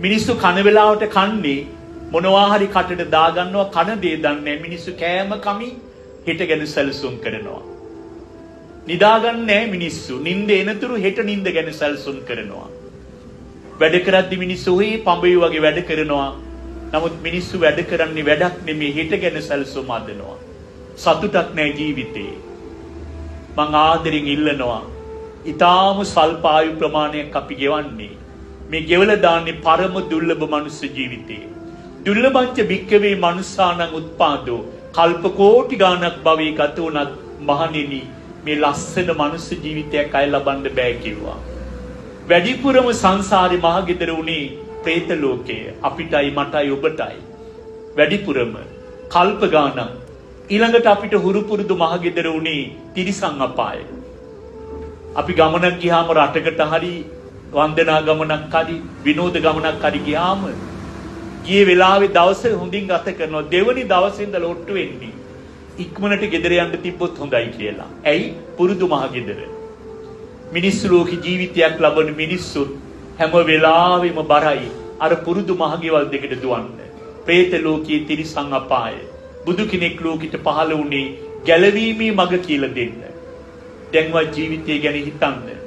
මිනිස්සු කන වෙලාවට කන්නේ මොනවා හරි කටට දාගන්නවා කන දේ දන්නේ මිනිස්සු කෑම කමි හෙට ගැන සැලසුම් කරනවා. නිදාගන්නේ මිනිස්සු නිින්ද එනතුරු හෙට නිින්ද ගැන සැලසුම් කරනවා. වැඩ කරද්දි මිනිස්සු ඔහේ පඹේ වගේ වැඩ කරනවා. නමුත් මිනිස්සු වැඩ කරන්නේ වැඩක් නෙමෙයි හෙට ගැන සැලසුම් හදනවා. සතුටක් නැහැ ජීවිතේ. මං ආදරෙන් ඉල්ලනවා. ඊටාම සල්ප ආයු ප්‍රමාණයක් අපි ගෙවන්නේ. මේ ගෙවල දාන්නේ පරම දුර්ලභ මනුස්ස ජීවිතේ. දුර්ලභංච භික්කවේ මනුස්සානං උත්පාදෝ කල්ප කෝටි ගාණක් භවයේ ගත වුණත් මහණෙනි මේ ලස්සන මනුස්ස ජීවිතයක් අය ලබන්න බෑ කිව්වා. වැඩිපුරම සංසාරේ මහගෙදර උනේ പ്രേත ලෝකයේ අපිටයි මටයි ඔබටයි. වැඩිපුරම කල්ප ගාණක් ඊළඟට අපිට හුරු පුරුදු මහගෙදර උනේ තිරිසන් අපාය. අපි ගමනක් ගියාම රටකට හරි වන්දනා ගමනක් හරි විනෝද ගමනක් හරි ගියාම ගියේ වෙලාවේ දවසේ හොඳින් ගත කරනවා දෙවනි දවසේ ඉඳලා ඔට්ටු වෙන්නේ ඉක්මනට ගෙදර යන්න තිබ්බොත් හොඳයි කියලා. ඇයි? පුරුදු මහගෙදර. මිනිස්සු ලෝකේ ජීවිතයක් ලබන මිනිස්සු හැම වෙලාවෙම බරයි අර පුරුදු මහගෙවල් දෙකට දුවන්න. പ്രേත ලෝකයේ තිරිසන් අපාය. බුදු කෙනෙක් ලෝකෙට පහළ වුණේ ගැලවීමේ මඟ කියලා දෙන්න. දැන්වත් ජීවිතය ගැන හිතන්න.